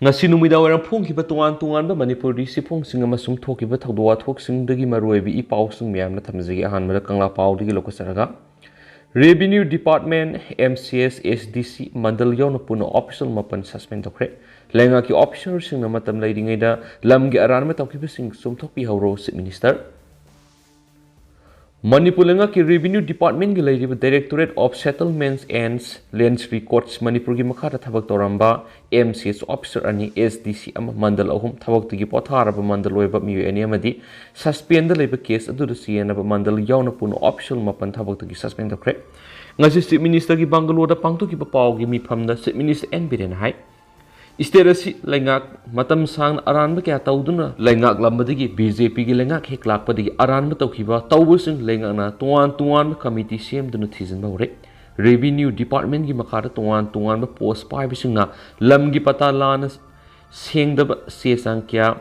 ngasi numida waram phongkiba tongan manipuri sifongsinga masung thokiba thawdwa thoksingdagi maroibi I pausung miyamna thamjigi ahanmada kangla paudigi lokasaraga Revenue Department MCS SDC mandal yauna puna official mapan suspend tokre lenga ki officer singna matam leiringaida lamgi aranma tawkiba sing sumthokpi hawro Chief Minister Manipur lenga ki Revenue Department gi leiriba Directorate of Settlements and Lands Records Manipur gi makhara thabak toramba MCS officer ani SDC ama mandal ahum thabak tigi potharaba mandal oiba miyoi ani amadi suspend leiba case adu siena ba mandal yauna puna official mapan thabak tigi suspend tokre ngasi Chief Minister gi Bangalore da pangtu ki paw gi mi phamda Chief Minister N Biren hai Isterasi lengak matam sang aran kya tauduna lengak lambadigi BJP gi lengak hek lakpadigi aran ma tawkiba tawbusing lengak na tuan committee sem dunu thizin bawre Revenue Department gi makhara tuan ba post pai bising na lam gi pata lana sengdaba se sangkya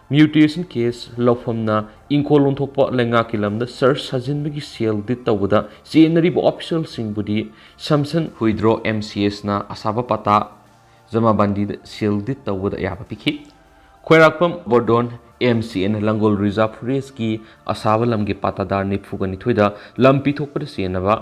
mutation case lofamna inkolon thokpa lengak ki lamda search sajin gi sel dit tawda scenery bo official sing budi samson huidro MCS na asaba pata Zama bandi shielded tawada yaba pikhi Khwarakpam Bordon MCN Langol Reserve Forest ki asaba lamgi patadar ni phugani thoida lampi thokpada senaba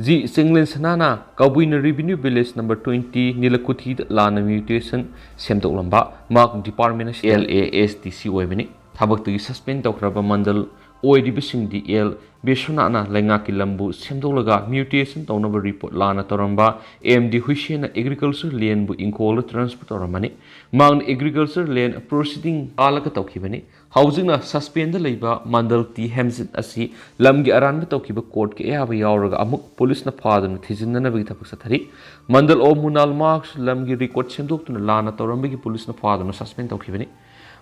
Ji Singlen Sanana Kabuina Revenue Village number 20 Nilakuthi lana mutation semdok lamba Mark Department LASDC oibani thabak suspend tawkraba mandal oidibising DL Besuna lenga ki lambu semdolaga mutation tawnaba report lana toramba MD Huishena agriculture land bu inkol transport toramani mang agriculture land proceeding alaka tawkibani housing na suspend leiba mandal T Hamzit asi lamgi aran ba tawkiba court ke yaba yawraga amuk police na phaduna thijinna bagi thapuk sathari mandal o munal marks lamgi record semdoktuna lana toramba gi police na phaduna suspend tawkibani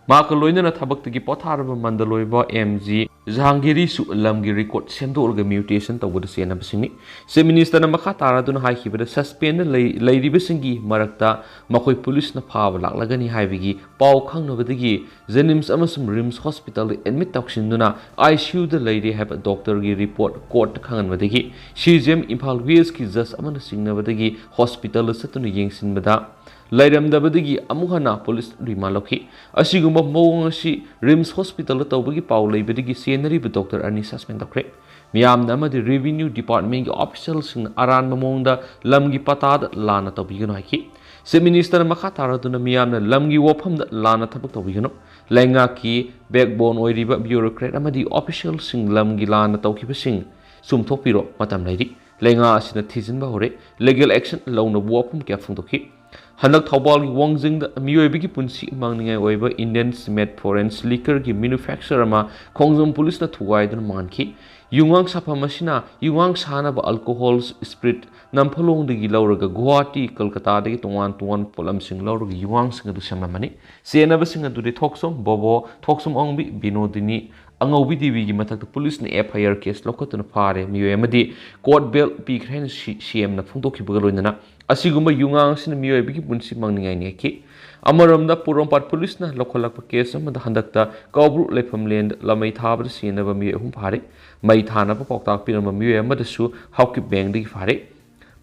Maka loina thabak tigi potharaba mandaloiba MG Jahangiri su lamgi record semdolga mutation tawbada sena basingni se minister na makha taraduna haikibada suspend leiribasingi marakta makoi police na phaba laklagani haibigi paw khangnabadagi Jenims amasum Rims Hospital admit tawksinduna ICU da leiri haba doctor gi report court khanganbadagi CGM Imphal West ki just amana singnabadagi hospital satuna yengsinbada Lairamdabadagi amuhana police rimalokhi asigumba mawng asi Rims Hospital tawbagi paw leibadagi scenery ba doctor ani suspend tokre miyamna amadi Revenue Department gi officials sing aran mamongda lamgi patad lana tawbigano haiki se minister makha taraduna miyamna lamgi wofamda lana thabak tawbigano lenga ki backbone oiriba bureaucrat amadi officials sing lamgi lana tawkibasing sumthokpiro matam lairi lenga asina thijinba hore legal action lawna wofam kya phungdokhi Hanak Thawbal gi Wangjing da miyoi gi punsi mangningai oiba Indian Cement Foreign Liquor gi manufacturer ma Khongjom police na thugai dun manki yungang sapa masina yungang sana ba alcohol spirit namphalong digi lauraga Guwahati Kolkata dagi tuan polam sing lauraga yungang sing du samamani sena ba sing du de thoksom bobo thoksom ongbi binodini Angaubi TV gi matak police na FIR case lokotuna phare miyoi amadi court bail pi khrain CM na phungtokhi bagaloina asigumba yungang sin miyoi bigi punsi mangningai ne ki amaramda Purompat police na lokholakpa case amada handakta Kawbru lefam land lamai thabra sina ba miyoi hum phare mai thana pa poktak pirama miyoi amada su hawki bank digi phare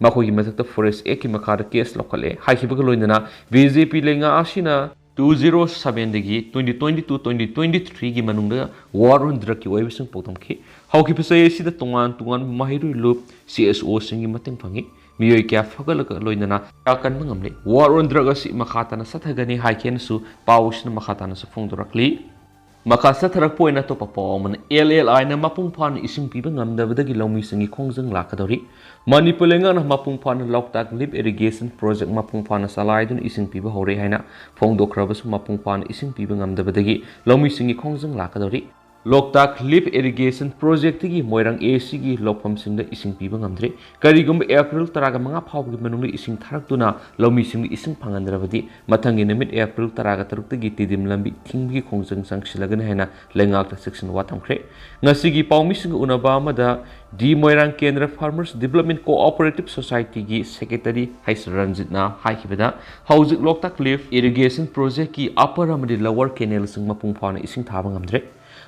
makoi gi matak forest ek ki makhara case lokhale haikiba galoina BJP lenga asina 2007 dagi 2022-2023 gi manungda war on drug ki oibising potomki hawki pisai sida tungan mahiru loop CSO singi mateng phangi miyoi kya fagalaka loinana yakan mangamle war on drug asi makhatana sathagani haiken su pawsna makhatana su phungdorakli makasa tharak poina to papawman LLI na mapung phan ising piba ngamdabadagi lawmi singi khongjang lakadori Manipur lenga na mapung phan loktak lip irrigation project mapung phan salaidun ising piba hore haina phongdokrabasu mapung phan ising piba ngamdabadagi lawmi singi khongjang lakadori Loktak Lip Irrigation Project gi Moirang AC gi lokpham singda ising piba ngamdre karigum April taraga manga phawgi manungli ising tharaktuna lawmi sing ising phangandrabadi mathangi namit April taraga tarukta gi tidim lambi thingbi khongjang sangsilagani haina lengak section watamkhre ngasi gi pawmi sing unaba amada D Moirang Kendra Farmers Development Cooperative Society gi Secretary Hais Ranjitna haikibada hauzik Loktak Lip Irrigation Project ki upper amadi lower canal sing mapung phana ising thaba ngamdre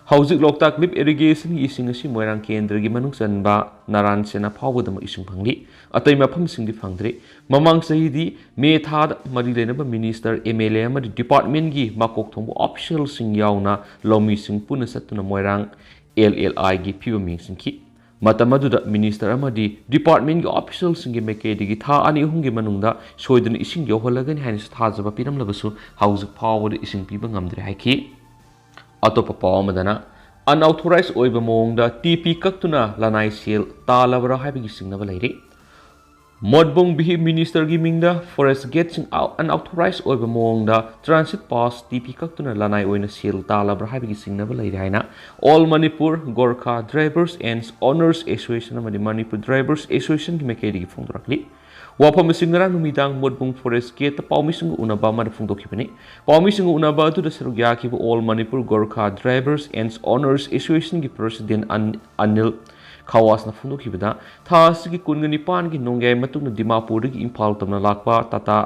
Hauzik Loktak Lip Irrigation ising asi Moirang Kendra gi manung sanba naran sena phawdama ising phangli atai mafam singdi phangdri mamang sahidi me thad mari lenaba minister MLA amadi department gi makok thongbu official sing yauna lomi sing puna satuna Moirang LLI gi pibami singki Matamadu minister amadi department gi official singi mekedi gi tha ani hungi manungda soidun ising yoholagan hanis thajaba piram labasu hauzik phawd ising piba ngamdre haiki Atopa Pawamadana unauthorized oiba moongda TP kaktuna lanai sel talabra haibigi singnaba leiri Modbong bihi minister gi mingda forest gate sing unauthorized oiba moongda transit pass TP kaktuna lanai oina sel talabra haibigi singnaba leiri haina All Manipur Gorkha Drivers and Owners Association amadi Manipur Drivers Association gi mekedi gi phongdorakli Wapam singra numidang modbung forest gate paumisung unaba mar phungdokibani paumisung unaba tu dasarugya ki All Manipur Gorkha Drivers and Owners Association gi president Anil Khawas na phungdokibada thas gi kungani pan gi nongai matung Dimapur gi Imphal tamna lakpa tata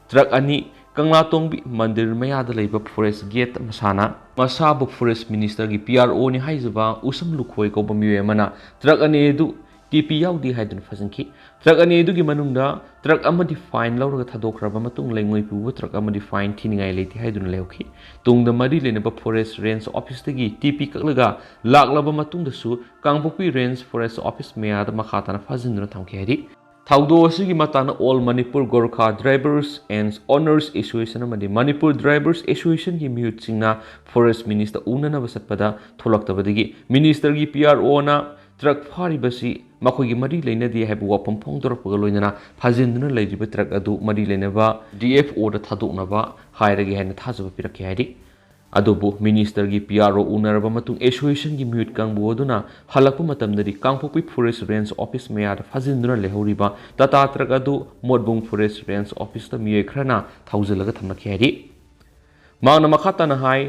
truck ani Kangla tongbi mandir mayada leiba forest gate masana masabu forest minister gi PRO ni haizaba usam lukhoi ko bamiwe mana truck ani du TP yaudi haidun fasanki truck ani du gi manungda truck amadi fine lawraga thadokraba matung lengoi pu truck amadi fine thiningai leiti haidun leuki tungda mari lenaba forest range office tagi TP kaklaga laklaba matungda su Kangpokpi range forest office meada makhatana fazinduna thamki haidi Thaudo asigi matana All Manipur Gorkha Drivers and Owners Association amadi Manipur Drivers Association gi miyut singna forest minister unana basatpada tholaktabadagi minister gi PRO na truck phari basi makhoi gi mari leina di haibu wapam phongdorapga loinana phajinduna leiriba truck adu mari leinaba DFO da thadoknaba hairagi haina thajaba piraki haidi adobu minister gi PRO unaraba matung association gi mute kangbu aduna halakpa matamdari Kangpokpi forest range office meya da phajinduna lehoriba tata truck adu modbung forest range office ta miyoi khrana thaujalaga thamnaki haidi mangna makhata na hai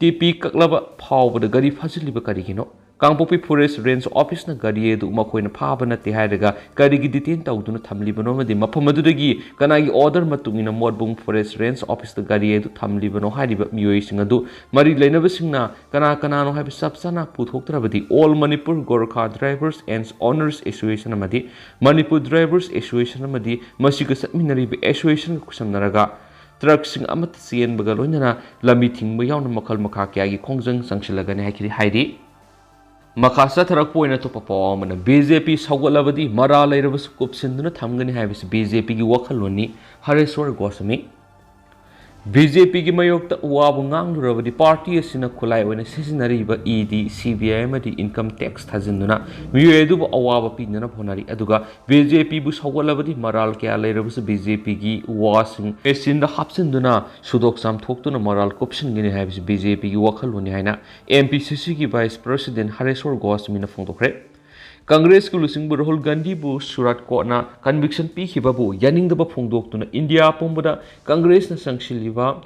TP kaklaba phawbada gari phajiliba karigino Kangpokpi forest range office na gari edu makoina phaba nate hairaga gari gi detain tawduna thamlibano madi mafamadudagi kanagi order matungina modbung forest range office da gari edu thamlibano hairiba miyoi singadu mari leinaba singna kana no haiba sabsana puthoktrabadi All Manipur Gorkha Drivers and Owners Association amadi Manipur Drivers Association amadi masiga satminariba association kusamnaraga truck sing amat cien baga loinana lami thingba yauna makhal makha kya gi khongjang sangsilagani haikiri hairi Makasa tharak poina to papa BJP sawgalabadi mara lairabas kupsinduna thamgani haibis BJP gi wakhaloni Hareswar Goswami BJP gi mayokta wabu nganglurabadi party asina khulai oina sisinariba ED CBI amadi income tax thajinduna miyedu awaba pinana phonari aduga BJP bu sawgalabadi maral kya lairabas BJP gi wasing esin da hapsinduna sudok sam thoktuna maral kupsingini haibis BJP gi wakhaloni haina MPCC gi vice president Hareswar Goswami na phongdokre Congress ku lusing Rahul Gandhi bu surat ko na conviction pi khibabu yaning daba phongdoktuna India pombada Congress na sangshiliba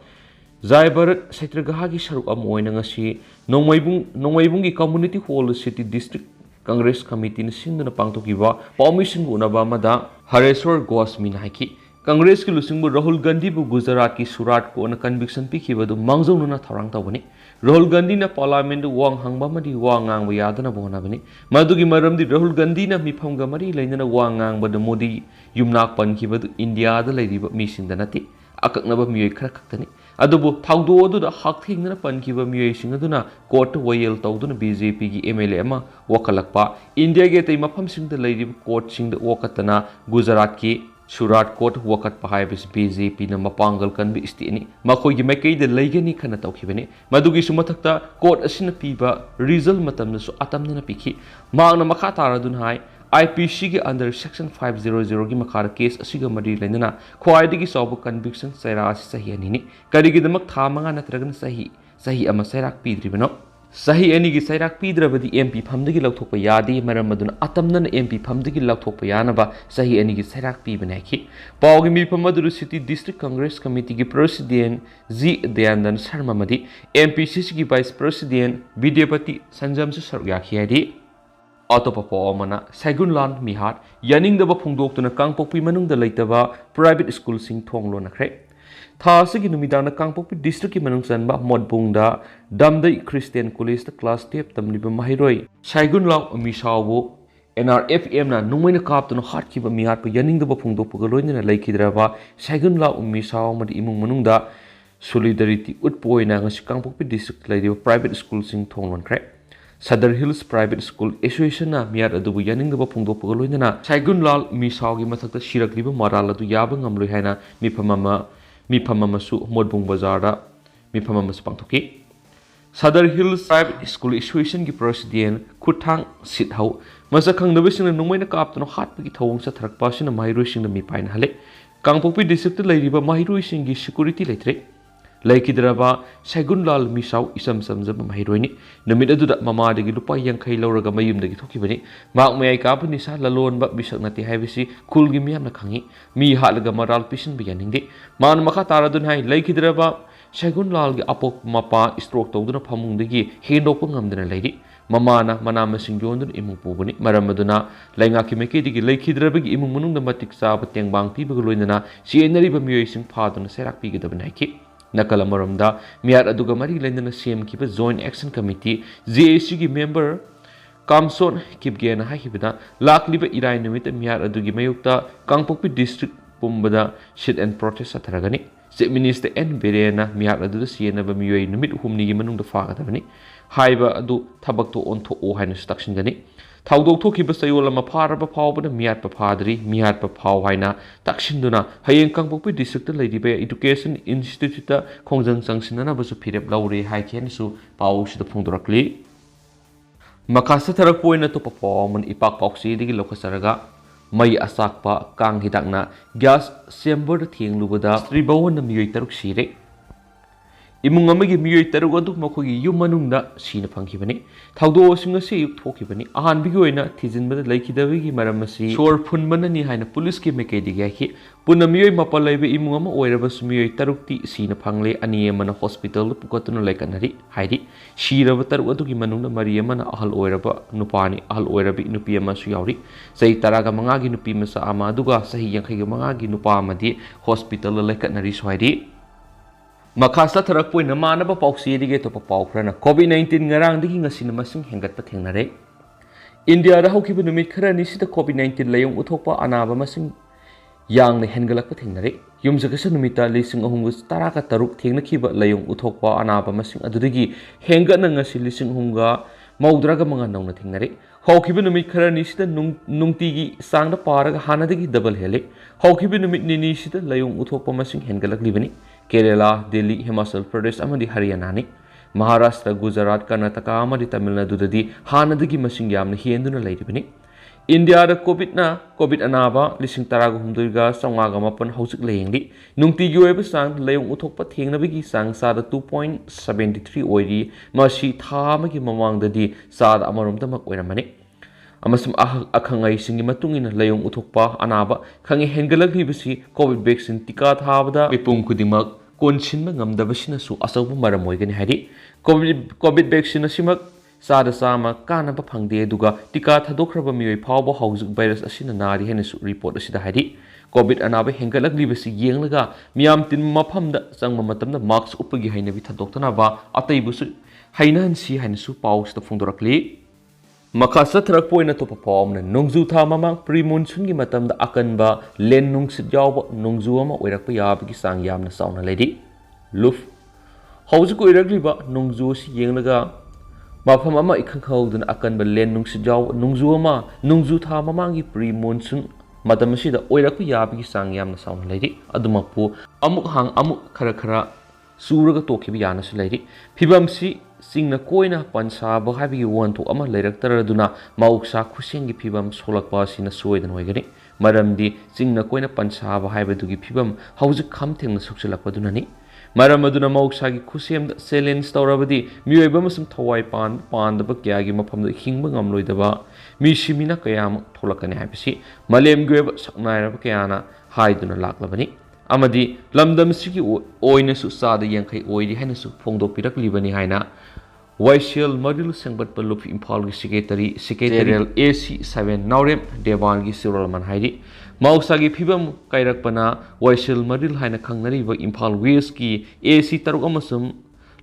Zaibarat Saitragaha gi saruk am oina ngasi nongaibung gi community hall city district Congress committee na sinduna pangtokiba permission unaba mada Hareswar Goswami na haki Congress ki lusing Rahul Gandhi bu Gujarat ki surat ko na conviction pi khibadu mangzonuna tharang tawani Rahul Gandhi na parliament wang hangba madi wang ngang ba yadana bona bani madugi maramdi Rahul Gandhi na mifamga mari lainana wang ngang ba Modi yumnak panki ba India da lairiba misinda nati akakna ba miyoi khara khaktani adubu thaudo adu da hak thingna panki ba miyoi singaduna court wayel tawduna BJP gi MLA ama wakalakpa India ge tai mafam singda lairiba court singda wakatana Gujarat ki Surat Court wakat pahai bis BJP na mapangal kan bi istini makoi gi mekai de leigani khana tawkhibani madugi sumathakta court asina piba result matamna su atamna na pikhi mangna makha taradun hai IPC gi under section 500 gi makhar case asiga mari lainana khwaidigi sabu conviction saira asi sahi ani ni karigi damak thamanga natragan sahi ama sairak pidribano sahi ani gi sairak pidrabadi MP phamdagi laukthokpa yadi maram aduna atamna MP phamdagi laukthokpa yanaba sahi ani gi sairak pibana ki pawgi mi phamadu city district congress committee gi president G Dayandan Sharma madi MPCC gi vice president Vidyapati Sanjam su sarya khiyadi Atopa Pomana Sagunland Mihat Yaning the Pungdok to the Kangpokpi Manung the Laitava private school sing Tonglo Nakre ꯊꯥ ꯑꯁꯤꯒꯤ ꯅꯨꯃꯤꯗꯥꯡꯗ ꯀꯥꯡꯄꯣꯛꯄꯤ ꯗꯤꯁꯇ꯭ꯔꯤꯛꯀꯤ ꯃꯅꯨꯡ ꯆꯟꯕ ꯃꯣꯠꯕꯨꯡꯗ ꯗꯝꯗꯩ Christian ꯀꯣꯂꯦꯖꯇ class 12 ꯇꯝꯂꯤꯕ ꯃꯍꯩꯔꯣꯏ ꯁꯥꯏꯒꯨꯟꯂꯥꯎ ꯎꯃꯤꯁꯥꯎꯕꯨ NRFMꯅ ꯅꯣꯡꯃꯩꯅ ꯀꯥꯞꯇꯨꯅ ꯍꯥꯠꯈꯤꯕ ꯃꯤꯍꯥꯠꯄ ꯌꯥꯅꯤꯡꯗꯕ ꯐꯣꯡꯗꯣꯛꯄꯒ ꯂꯣꯏꯅꯅ ꯂꯩꯈꯤꯗ꯭ꯔꯕ ꯁꯥꯏꯒꯨꯟꯂꯥꯎ ꯎꯃꯤꯁꯥꯎ ꯑꯃꯗꯤ ꯏꯃꯨꯡ ꯃꯅꯨꯡꯗ ꯁꯣꯂꯤꯗꯔꯤꯇꯤ ꯎꯠꯄ ꯑꯣꯏꯅ ꯉꯁꯤ ꯀꯥꯡꯄꯣꯛꯄꯤ ꯗꯤꯁꯇ꯭ꯔꯤꯛꯇ ꯂꯩꯔꯤꯕ ꯄ꯭ꯔꯥꯏꯚꯦꯠ ꯁ꯭ꯀꯨꯜꯁꯤꯡ ꯊꯣꯡ ꯂꯣꯟꯈ꯭ꯔꯦ꯫ ꯁꯗꯔ ꯍꯤꯜꯁ ꯄ꯭ꯔꯥꯏꯚꯦꯠ ꯁ꯭ꯀꯨꯜ ꯑꯦꯁꯣꯁꯤꯌꯦꯁꯟꯅ ꯃꯤꯌꯥꯠ ꯑꯗꯨꯕꯨ ꯌꯥꯅꯤꯡꯗꯕ ꯐꯣꯡꯗꯣꯛꯄꯒ ꯂꯣꯏꯅꯅ ꯁꯥꯏꯒꯨꯟꯂꯥꯜ ꯎꯃꯤꯁꯥꯎꯒꯤ ꯃꯊꯛꯇ ꯁꯤꯔꯛꯂꯤꯕ ꯃꯔꯥꯜ ꯑꯗꯨ ꯌꯥꯕ ꯉꯝꯂꯣꯏ ꯍꯥꯏꯅ ꯃꯤꯐꯝ ꯑꯃꯁꯨ ꯃꯣꯠꯕꯨꯡ ꯕꯖꯥꯔꯗ ꯃꯤꯐꯝ ꯑꯃꯁꯨ ꯄꯥꯡꯊꯣꯛꯈꯤ꯫ Sadar hills private school ꯑꯦꯁꯣꯁꯤꯌꯦꯁꯟꯒꯤ president ꯈꯨꯠꯊꯥꯡ ꯁꯤꯠꯍꯧ ꯃꯁꯛ ꯈꯪꯗꯕꯁꯤꯡꯅ ꯅꯣꯡꯃꯩꯅ ꯀꯥꯞꯇꯨꯅ ꯍꯥꯠꯄꯒꯤ ꯊꯧꯑꯣꯡ ꯆꯠꯊꯔꯛꯄ ꯑꯁꯤꯅ ꯃꯍꯩꯔꯣꯏꯁꯤꯡꯗ ꯃꯤꯄꯥꯏꯅꯍꯜꯂꯦ꯫ ꯀꯥꯡꯄꯣꯛꯄꯤ ꯗꯤꯁꯇ꯭ꯔꯤꯛꯇ ꯂꯩꯔꯤꯕ ꯃꯍꯩꯔꯣꯏꯁꯤꯡꯒꯤ ꯁꯦꯀ꯭ꯌꯨꯔꯤꯇꯤ ꯂꯩꯇ꯭ꯔꯦ꯫ ꯂꯩꯈꯤꯗ꯭ꯔꯕ ꯁꯥꯏꯒꯨꯟꯂꯥꯜ ꯎꯃꯤꯁꯥꯎ ꯏꯆꯝ ꯆꯝꯖꯕ ꯃꯍꯩꯔꯣꯏꯅꯤ꯫ ꯅꯨꯃꯤꯠ ꯑꯗꯨꯗ ꯃꯃꯥꯗꯒꯤ ꯂꯨꯄꯥ 50 ꯂꯧꯔꯒ ꯃꯌꯨꯝꯗꯒꯤ ꯊꯣꯛꯈꯤꯕꯅꯤ꯫ ꯃꯍꯥꯛ ꯃꯌꯥꯏ ꯀꯥꯕ ꯅꯤꯁꯥ ꯂꯂꯣꯟꯕ ꯃꯤꯁꯛ ꯅꯠꯇꯦ ꯍꯥꯏꯕꯁꯤ ꯈꯨꯜꯒꯤ ꯃꯤꯌꯥꯝꯅ ꯈꯪꯏ꯫ ꯃꯤ ꯍꯥꯠꯂꯒ ꯃꯔꯥꯜ ꯄꯤꯁꯤꯟꯕ ꯌꯥꯅꯤꯡꯗꯦ꯫ ꯃꯥꯅ ꯃꯈꯥ ꯇꯥꯔꯗꯨꯅ ꯍꯥꯏ ꯂꯩꯈꯤꯗ꯭ꯔꯕ ꯁꯥꯏꯒꯨꯟꯂꯥꯜꯒꯤ ꯑꯄꯣꯛꯄ ꯃꯄꯥ ꯁ꯭ꯇ꯭ꯔꯣꯛ ꯇꯧꯗꯨꯅ ꯐꯃꯨꯡꯗꯒꯤ ꯍꯦꯟꯗꯣꯛꯄ ꯉꯝꯗꯅ ꯂꯩꯔꯤ꯫ ꯃꯃꯥꯅ ꯃꯅꯥ ꯃꯁꯤꯡ ꯌꯣꯟꯗꯨꯅ ꯏꯃꯨꯡ ꯄꯨꯕꯅꯤ꯫ ꯃꯔꯝ ꯑꯗꯨꯅ ꯂꯩꯉꯥꯛꯀꯤ ꯃꯥꯏꯀꯩꯗꯒꯤ ꯂꯩꯈꯤꯗ꯭ꯔꯕꯒꯤ ꯏꯃꯨꯡ ꯃꯅꯨꯡꯗ ꯃꯇꯤꯛ ꯆꯥꯕ ꯇꯦꯡꯕꯥꯡ ꯄꯤꯕꯒ ꯂꯣꯏꯅꯅ ꯆꯦꯟꯅꯔꯤꯕ ꯃꯤꯑꯣꯏꯁꯤꯡ ꯐꯥꯗꯨꯅ ꯆꯩꯔꯥꯛ ꯄꯤꯒꯗꯕꯅꯤ ꯍꯥꯏꯈꯤ꯫ ꯅꯥꯀꯜ ꯑꯃꯔꯣꯝꯗ ꯃꯤꯌꯥꯠ ꯑꯗꯨꯒ ꯃꯔꯤ ꯂꯩꯅꯅ ꯁꯦꯝꯈꯤꯕ ꯖꯣꯏꯟꯠ ꯑꯦꯛꯁꯟ ꯀꯃꯤꯇꯤ JACꯒꯤ ꯃꯦꯝꯕꯔ ꯀꯥꯝꯁꯣꯟ ꯀꯤꯞꯒꯦꯅ ꯍꯥꯏꯈꯤꯕꯗ ꯂꯥꯛꯂꯤꯕ ꯏꯔꯥꯏ ꯅꯨꯃꯤꯠꯇ ꯃꯤꯌꯥꯠ ꯑꯗꯨꯒꯤ ꯃꯥꯌꯣꯛꯇ ꯀꯥꯡꯄꯣꯛꯄꯤ ꯗꯤꯁꯇ꯭ꯔꯤꯛ ꯄꯨꯝꯕꯗ ꯁꯤꯠ ꯑꯦꯟ ꯄ꯭ꯔꯣꯇꯦꯁ ꯆꯠꯊꯔꯒꯅꯤ꯫ Chief minister N. ꯕꯤꯔꯦꯟꯅ ꯃꯤꯌꯥꯠ ꯑꯗꯨꯗ ꯆꯦꯟꯅꯕ ꯃꯤꯑꯣꯏ ꯅꯨꯃꯤꯠ 6ꯅꯤꯒꯤ ꯃꯅꯨꯡꯗ ꯐꯥꯒꯗꯕꯅꯤ ꯍꯥꯏꯕ ꯑꯗꯨ ꯊꯕꯛꯇꯣ ꯑꯣꯟꯊꯣꯛꯑꯣ ꯍꯥꯏꯅꯁꯨ ꯇꯛꯁꯤꯟꯒꯅꯤ꯫ ꯊꯧꯗꯣꯛ ꯊꯣꯛꯈꯤꯕ ꯆꯌꯣꯜ ꯑꯃ ꯐꯥꯔꯕ ꯐꯥꯎꯕꯗ ꯃꯤꯌꯥꯠꯄ ꯐꯥꯗ꯭ꯔꯤ ꯃꯤꯌꯥꯠꯄ ꯐꯥꯎ ꯍꯥꯏꯅ ꯇꯛꯁꯤꯟꯗꯨꯅ ꯍꯌꯦꯡ ꯀꯥꯡꯄꯣꯛꯄꯤ ꯗꯤꯁꯇ꯭ꯔꯤꯛꯇ ꯂꯩꯔꯤꯕ ꯏꯗꯨꯀꯦꯁꯟ ꯏꯟꯁꯇꯤꯇ꯭ꯌꯨꯠꯇ ꯈꯣꯡꯖꯪ ꯆꯪꯁꯤꯟꯅꯅꯕꯁꯨ ꯐꯤꯔꯦꯞ ꯂꯧꯔꯦ ꯍꯥꯏꯈꯤ ꯍꯥꯏꯅꯁꯨ ꯄꯥꯎ ꯑꯁꯤꯗ ꯐꯣꯡꯗꯣꯔꯛꯂꯤ꯫ ꯃꯈꯥ ꯆꯠꯊꯔꯛꯄ ꯑꯣꯏꯅ ꯑꯇꯣꯞꯄ ꯄꯥꯎ ꯑꯃꯅ ꯏꯄꯥꯛ ꯄꯥꯎꯆꯦꯗꯒꯤ ꯂꯧꯈꯠꯆꯔꯒ ꯃꯩ achakpa Kang hidakna ꯒ꯭ꯌꯥꯁ ꯆꯦꯝꯕꯔꯗ ꯊꯦꯡꯂꯨꯕꯗ ꯁ꯭ꯇꯔꯤꯕꯧꯋꯟꯅ ꯃꯤꯑꯣꯏ 6 ꯁꯤꯔꯦ꯫ ꯏꯃꯨꯡ ꯑꯃꯒꯤ ꯃꯤꯑꯣꯏ 6 ꯑꯗꯨ ꯃꯈꯣꯏꯒꯤ ꯌꯨꯝ ꯃꯅꯨꯡꯗ ꯁꯤꯅ ꯐꯪꯈꯤꯕꯅꯤ꯫ ꯊꯧꯗꯣꯛ ꯑꯁꯤ ꯉꯁꯤ ꯑꯌꯨꯛ ꯊꯣꯛꯈꯤꯕꯅꯤ꯫ ꯑꯍꯥꯟꯕꯒꯤ ꯑꯣꯏꯅ ꯊꯤꯖꯤꯟꯕꯗ ꯂꯩꯈꯤꯗꯕꯒꯤ ꯃꯔꯝ ꯑꯁꯤ ꯁꯣꯔ ꯐꯨꯟꯕꯅꯅꯤ ꯍꯥꯏꯅ ꯄꯨꯂꯤꯁꯀꯤ ꯃꯥꯏꯀꯩꯗꯒꯤ ꯍꯥꯏꯈꯤ꯫ ꯄꯨꯟꯅ ꯃꯤꯑꯣꯏ 7 ꯂꯩꯕ ꯏꯃꯨꯡ ꯑꯃ ꯑꯣꯏꯔꯕꯁꯨ ꯃꯤꯑꯣꯏ 6ꯇꯤ ꯁꯤꯅ ꯐꯪꯂꯦ꯫ 2 ꯑꯃꯅ ꯍꯣꯁꯄꯤꯇꯥꯜꯗ ꯄꯨꯈꯠꯇꯨꯅ ꯂꯩꯈꯠꯅꯔꯤ ꯍꯥꯏꯔꯤ꯫ ꯁꯤꯔꯕ 6 ꯑꯗꯨꯒꯤ ꯃꯅꯨꯡꯗ 4 ꯑꯃꯅ ꯑꯍꯜ ꯑꯣꯏꯔꯕ ꯅꯨꯄꯥꯅꯤ꯫ ꯑꯍꯜ ꯑꯣꯏꯔꯕꯤ ꯅꯨꯄꯤ ꯑꯃꯁꯨ ꯌꯥꯎꯔꯤ꯫ ꯆꯍꯤ 15ꯒꯤ ꯅꯨꯄꯤ ꯃꯆꯥ ꯑꯃ ꯑꯗꯨꯒ ꯆꯍꯤ 55ꯒꯤ ꯅꯨꯄꯥ ꯑꯃꯗꯤ ꯍꯣꯁꯄꯤꯇꯥꯜꯗ ꯂꯩꯈꯠꯅꯔꯤꯁꯨ ꯍꯥꯏꯔꯤ꯫ ꯃꯈꯥ ꯆꯠꯊꯔꯛꯄ ꯑꯣꯏꯅ ꯃꯥꯟꯅꯕ ꯄꯥꯎꯆꯦꯗꯒꯤ ꯑꯇꯣꯞꯄ ꯄꯥꯎ ꯈꯔꯅ COVID-19 ꯉꯔꯥꯡꯗꯒꯤ ꯉꯁꯤꯅ ꯃꯁꯤꯡ ꯍꯦꯟꯒꯠꯄ ꯊꯦꯡꯅꯔꯦ꯫ ꯏꯟꯗꯤꯌꯥꯗ ꯍꯧꯈꯤꯕ ꯅꯨꯃꯤꯠ ꯈꯔꯅꯤꯁꯤꯗ COVID-19 ꯂꯥꯏꯑꯣꯡ ꯎꯠꯊꯣꯛꯄ ꯑꯅꯥꯕ ꯃꯁꯤꯡ ꯌꯥꯡꯅ ꯍꯦꯟꯒꯠꯂꯛꯄ ꯊꯦꯡꯅꯔꯦ꯫ ꯌꯨꯝꯁꯀꯩꯁ ꯅꯨꯃꯤꯠꯇ 3,313 ꯊꯦꯡꯅꯈꯤꯕ ꯂꯥꯏꯑꯣꯡ ꯎꯠꯊꯣꯛꯄ ꯑꯅꯥꯕ ꯃꯁꯤꯡ ꯑꯗꯨꯗꯒꯤ ꯍꯦꯟꯒꯠꯅ ꯉꯁꯤ 3,035 ꯅꯧꯅ ꯊꯦꯡꯅꯔꯦ꯫ ꯍꯧꯈꯤꯕ ꯅꯨꯃꯤꯠ ꯈꯔꯅꯤꯁꯤꯗ ꯅꯨꯡꯇꯤꯒꯤ ꯆꯥꯡꯗ ꯄꯥꯔꯒ ꯍꯥꯟꯅꯗꯒꯤ ꯗꯕꯜ ꯍꯦꯜꯂꯦ꯫ ꯍꯧꯈꯤꯕ ꯅꯨꯃꯤꯠ ꯅꯤꯅꯤꯁꯤꯗ ꯂꯥꯏꯑꯣꯡ ꯎꯠꯊꯣꯛꯄ ꯃꯁꯤꯡ ꯍꯦꯟꯒꯠꯂꯛꯂꯤꯕꯅꯤ꯫ ꯀꯦꯔꯂꯥ, ꯗꯦꯜꯂꯤ, ꯍꯤꯃꯥꯆꯜ ꯄ꯭ꯔꯗꯦꯁ ꯑꯃꯗꯤ ꯍꯔꯤꯌꯥꯅꯥꯅꯤ꯫ ꯃꯍꯥꯔꯥꯁꯇ꯭ꯔ, ꯒꯨꯖꯔꯥꯠ, ꯀꯔꯅꯥꯇꯀꯥ ꯑꯃꯗꯤ ꯇꯥꯃꯤꯜ ꯅꯥꯗꯨꯗꯗꯤ ꯍꯥꯟꯅꯗꯒꯤ ꯃꯁꯤꯡ ꯌꯥꯝꯅ ꯍꯦꯟꯗꯨꯅ ꯂꯩꯔꯤꯕꯅꯤ꯫ ꯏꯟꯗꯤꯌꯥꯗ ꯀꯣꯚꯤꯗ ꯑꯅꯥꯕ 18,909 ꯍꯧꯖꯤꯛ ꯂꯥꯌꯦꯡꯂꯤ꯫ ꯅꯨꯡꯇꯤꯒꯤ ꯑꯣꯏꯕ ꯆꯥꯡꯗ ꯂꯥꯏꯑꯣꯡ ꯎꯠꯊꯣꯛꯄ ꯊꯦꯡꯅꯕꯒꯤ ꯆꯥꯡ ꯆꯥꯗ 2.73 ꯑꯣꯏꯔꯤ꯫ ꯃꯁꯤ ꯊꯥ ꯑꯃꯒꯤ ꯃꯃꯥꯡꯗꯗꯤ ꯆꯥꯗ ꯑꯃꯔꯣꯝꯗꯃꯛ ꯑꯣꯏꯔꯝꯕꯅꯤ꯫ ꯑꯃꯁꯨꯡ ꯑꯈꯪ ꯑꯍꯩꯁꯤꯡꯒꯤ ꯃꯇꯨꯡ ꯏꯟꯅ ꯂꯥꯏꯑꯣꯡ ꯎꯠꯊꯣꯛꯄ ꯑꯅꯥꯕ ꯈꯪꯍꯦꯟ ꯍꯦꯟꯒꯠꯂꯛꯂꯤꯕꯁꯤ ꯀꯣꯚꯤꯗ ꯚꯦꯛꯁꯤꯟ ꯇꯤꯀꯥ ꯊꯥꯕꯗ ꯃꯤꯄꯨꯝ ꯈꯨꯗꯤꯡꯃꯛ ꯀꯣꯟꯁꯤꯟꯕ ꯉꯝꯗꯕꯁꯤꯅꯁꯨ ꯑꯆꯧꯕ ꯃꯔꯝ ꯑꯣꯏꯒꯅꯤ ꯍꯥꯏꯔꯤ꯫ ꯀꯣꯚꯤꯗ ꯚꯦꯛꯁꯤꯟ ꯑꯁꯤꯃꯛ ꯆꯥꯗ ꯆꯥꯝꯃ ꯀꯥꯟꯅꯕ ꯐꯪꯗꯦ ꯑꯗꯨꯒ ꯇꯤꯀꯥ ꯊꯥꯗꯣꯛꯈ꯭ꯔꯕ ꯃꯤꯑꯣꯏ ꯐꯥꯎꯕ ꯍꯧꯖꯤꯛ ꯚꯥꯏꯔꯁ ꯑꯁꯤꯅ ꯅꯥꯔꯤ ꯍꯥꯏꯅꯁꯨ ꯔꯤꯄꯣꯔꯠ ꯑꯁꯤꯗ ꯍꯥꯏꯔꯤ꯫ ꯀꯣꯚꯤꯗ ꯑꯅꯥꯕ ꯍꯦꯟꯒꯠꯂꯛꯂꯤꯕꯁꯤ ꯌꯦꯡꯂꯒ ꯃꯤꯌꯥꯝ ꯇꯤꯟꯕ ꯃꯐꯝꯗ ꯆꯪꯕ ꯃꯇꯝꯗ ꯃꯥꯛꯁ ꯎꯞꯄꯒꯤ ꯍꯩꯅꯕꯤ ꯊꯥꯗꯣꯛꯇꯅꯕ ꯑꯇꯩꯕꯨꯁꯨ ꯍꯩꯅꯍꯟꯁꯤ ꯍꯥꯏꯅꯁꯨ ꯄꯥꯎꯁꯤꯗ ꯐꯣꯡꯗꯣꯔꯛꯂꯤ꯫ ꯃꯈꯥ ꯆꯠꯊꯔꯛꯄ ꯑꯣꯏꯅ ꯑꯇꯣꯞꯄ ꯄꯥꯎ ꯑꯃꯅ ꯅꯣꯡꯖꯨ ꯊꯥ ꯃꯃꯥꯡ ꯄ꯭ꯔꯤ ꯃꯣꯟꯁꯨꯟꯒꯤ ꯃꯇꯝꯗ ꯑꯀꯟꯕ ꯂꯦꯟ ꯅꯨꯡꯁꯤꯠ ꯌꯥꯎꯕ ꯅꯣꯡꯖꯨ ꯑꯃ ꯑꯣꯏꯔꯛꯄ ꯌꯥꯕꯒꯤ ꯆꯥꯡ ꯌꯥꯝꯅ ꯆꯥꯎꯅ ꯂꯩꯔꯤ꯫ ꯂꯨꯐ ꯍꯧꯖꯤꯛ ꯑꯣꯏꯔꯛꯂꯤꯕ ꯅꯣꯡꯖꯨ ꯑꯁꯤ ꯌꯦꯡꯂꯒ ꯃꯐꯝ ꯑꯃ ꯏꯈꯪ ꯈꯪꯍꯧꯗꯅ ꯑꯀꯟꯕ ꯂꯦꯟ ꯅꯨꯡꯁꯤꯠ ꯌꯥꯎꯕ ꯅꯣꯡꯖꯨ ꯑꯃ ꯅꯣꯡꯖꯨ ꯊꯥ ꯃꯃꯥꯡꯒꯤ ꯄ꯭ꯔꯤ ꯃꯣꯟꯁꯨꯟ ꯃꯇꯝ ꯑꯁꯤꯗ ꯑꯣꯏꯔꯛꯄ ꯌꯥꯕꯒꯤ ꯆꯥꯡ ꯌꯥꯝꯅ ꯆꯥꯎꯅ ꯂꯩꯔꯤ꯫ ꯑꯗꯨꯃꯛꯄꯨ ꯑꯃꯨꯛ ꯈꯔ ꯆꯨꯔꯒ ꯇꯣꯛꯈꯤꯕ ꯌꯥꯅꯁꯨ ꯂꯩꯔꯤ꯫ ꯐꯤꯕꯝꯁꯤ ꯆꯤꯡꯅ ꯀꯣꯏꯅ ꯄꯟꯁꯥꯕ ꯍꯥꯏꯕꯒꯤ ꯋꯥꯍꯟꯊꯣꯛ ꯑꯃ ꯂꯩꯔꯛꯇꯔꯗꯨꯅ ꯃꯍꯧꯁꯥ ꯈꯨꯠꯁꯦꯝꯒꯤ ꯐꯤꯕꯝ ꯁꯣꯛꯂꯛꯄ ꯑꯁꯤꯅ ꯁꯣꯏꯗꯅ ꯑꯣꯏꯒꯅꯤ꯫ ꯃꯔꯝꯗꯤ ꯆꯤꯡꯅ ꯀꯣꯏꯅ ꯄꯟꯁꯥꯕ ꯍꯥꯏꯕꯗꯨꯒꯤ ꯐꯤꯕꯝ ꯍꯧꯖꯤꯛ ꯈꯝ ꯊꯦꯡꯅ ꯁꯣꯛꯆꯤꯜꯂꯛꯄꯗꯨꯅꯅꯤ꯫ ꯃꯔꯝ ꯑꯗꯨꯅ ꯃꯍꯧꯁꯥꯒꯤ ꯈꯨꯠꯁꯦꯝꯗ ꯆꯦꯂꯦꯟꯖ ꯇꯧꯔꯕꯗꯤ ꯃꯤꯑꯣꯏꯕ ꯑꯃꯁꯨꯡ ꯊꯋꯥꯏ ꯄꯥꯟꯗꯕ ꯀꯌꯥꯒꯤ ꯃꯐꯝꯗ ꯍꯤꯡꯕ ꯉꯝꯂꯣꯏꯗꯕ ꯃꯤꯁꯤꯃꯤꯅ ꯀꯌꯥ ꯑꯃ ꯊꯣꯛꯂꯛꯀꯅꯤ ꯍꯥꯏꯕꯁꯤ ꯃꯥꯂꯦꯝꯒꯤ ꯑꯣꯏꯕ ꯁꯛꯅꯥꯏꯔꯕ ꯀꯌꯥꯅ ꯍꯥꯏꯗꯨꯅ ꯂꯥꯛꯂꯕꯅꯤ꯫ ꯑꯃꯗꯤ ꯂꯝꯗꯝꯁꯤꯒꯤ ꯑꯣꯏꯅꯁꯨ ꯆꯥꯗ 50 ꯑꯣꯏꯔꯤ ꯍꯥꯏꯅꯁꯨ ꯐꯣꯡꯗꯣꯛꯄꯤꯔꯛꯂꯤꯕꯅꯤ ꯍꯥꯏꯅ Waisial Maril Sangbat Palup Impal Secretarial AC7 Naurem Devan Gisirol Manhaidi Mausagi Pibam Kairakpana Waisial Maril Haina Kangnari Impal Wheski AC Tarugamasum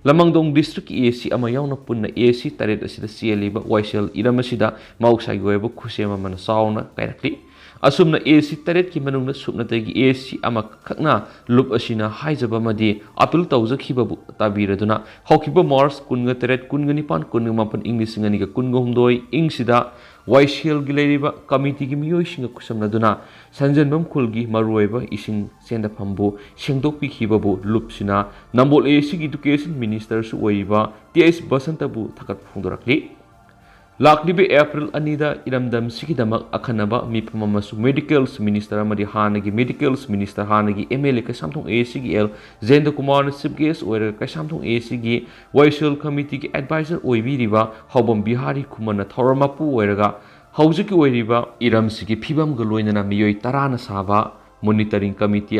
Lamangdong District AC Amayana Puna AC Taret Asida Sialiba Waisial Iramasida Mausagi Weba Kusema Manasauna Kairakli Asumna AC Taret ki manungna subnatagi AC ama kakna lup asina haijaba madi apil tawjakhibabu tabiraduna hawkiba Mars kunga taret kunga nipan kunga mapan English ngani ka kunga humdoi ingsida Waisial gi leiriba committee gi miyoi singa kusamnaduna sanjanbam kulgi maruiba ising senda phambu sengdokpi khibabu lupsina nambol AC gi education minister su oiba TS Basantabu thakat phungdorakli Laklibi April Anida Iramdam Sikidamak Akanaba Mipamasu Medicals Minister Amadi Hanagi Medicals Minister Hanagi MLA Kasamtung ACGL Zenda Kumar Sibges or Kasamtung ACG Waisial Committee Advisor Oibiriba Hobam Bihari Kumana Thoramapu Weraga Hauziki Oiriba Iram Siki Pibam Galoina Miyoi Tarana Saba Monitoring Committee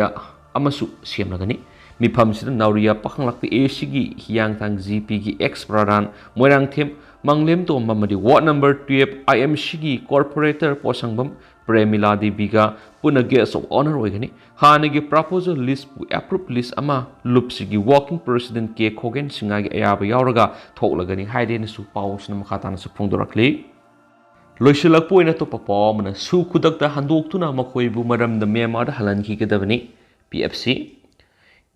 Amasu Siamagani Mipamsida Nauria Pakanglakpi ACG Hyang Tang GP Ex Pradan Moirang Tim Manglem to Mamadi Ward number 12 IMCG Corporator Posangbam Premila Biga Puna guest of honor Wagani Hanigi proposal list approved list ama Lupsigi walking president K Kogan Singagi Ayaba Yauraga Tolagani Haiden Su Paus Namakatan Supungdorakli Loishilak Poina to Papa Su Kudakta Handoktuna Makoi Bumaram the Myanmar Halanki Gadavani PFC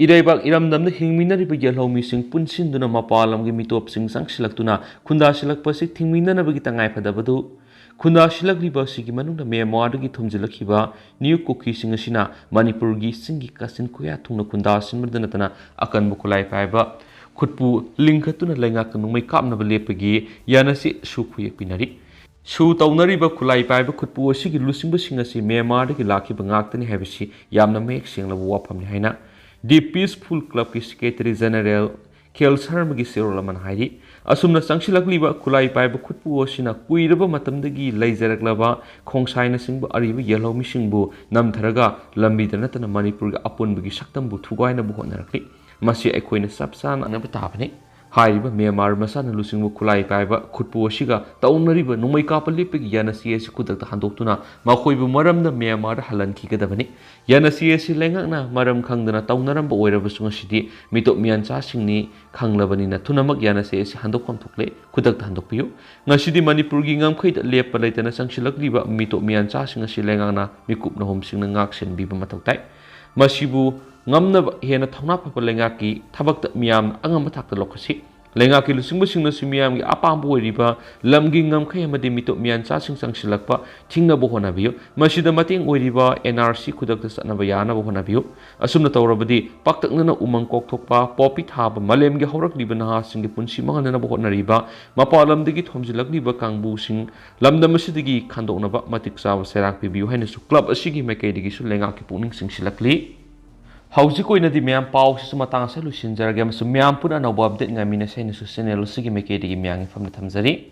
Idaibak Iramdam the Hingminari Yellow missing Punsin Duna Mapalam Gimitop Sing Sang Silaktuna, Kunda Silak Pasik Tingmina Navigitangai Padabadu, Kunda Silak Libasi Manu the Mayamadi Tumzilakiba, New Cookie Singashina, Manipurgi Singi Kasin Kuya Tuna Kunda Simmerdanatana, Akan Bukulai Paiba, Kutpu Linkatuna Langakan Makeup Navalepagi, Yanasi Shukuya Pinari. Su Taunariba Kulai Paiba Kutpu Sigi Lusing Singasi, Mayamadi Laki Bangakani Habishi, Yamna make Sing the Wapam Haina. The Peaceful Club Secretary General Kels Harmagi Sirolaman Haidi, Asumna Sangshilakliba Kulai Paiba Kutpu Oshina, Kuiraba Matamdagi, Lazaraglava, Kongsina Singba Ariba Yellow Mishingbu, Namtaraga, Lambidanatana Manipur upon Bigi Shaktambu, Tugaina Buhonarakli, Masi Equina Sapsan and Abatapani, Haiba, Myanmar Masan, Lusingu Kulai Paiba, Kutpu Oshiga, Taunariba, Numaikapalipik, Yanasi Kudak Handotuna, Makoibu Maram the Myanmar Halan Kikadavani, Yanasi Lengana, Maram Kangdana, Taunaram, Boyrabusunga City, Mito Mian Chasingni, Kang Lavanina, Tunamak Yanasi Handokam to play, Kudak Handopio, Nashidi Manipurgingam Kate Lepalatana Sankshilakliba, Mito Mian Chasinga Shilengana, Mikup no home singing action, Biba Matotai, Mashibu. Ngamna hena thona phapa lengaki thabak miyam angam thakta lokasi lengaki lusingbu singna simiyam gi apambu oiriba lamgi ngamkhai amadi mito miyan cha sing sangsilakpa thingna bo honabiyo masida mating oiriba NRC khudakta sanaba yana bo honabiyo asumna tawrabadi paktakna umang kokthokpa popi thaba malem gi horakliba na singi punsi mangana bo honariba mapalamdagi thomjilakliba kangbu sing lamdamasidagi khandoknaba matik sawa serak pibiyo haina su club asigi mekaidigi su lengaki puning singsilakli Haujiko ina di miyam pau si sumatang sa lusin jaragam su miyam puna na wabdet nga mina sa ina su sinelo sige mekedi gi miyang ifam na tamzari.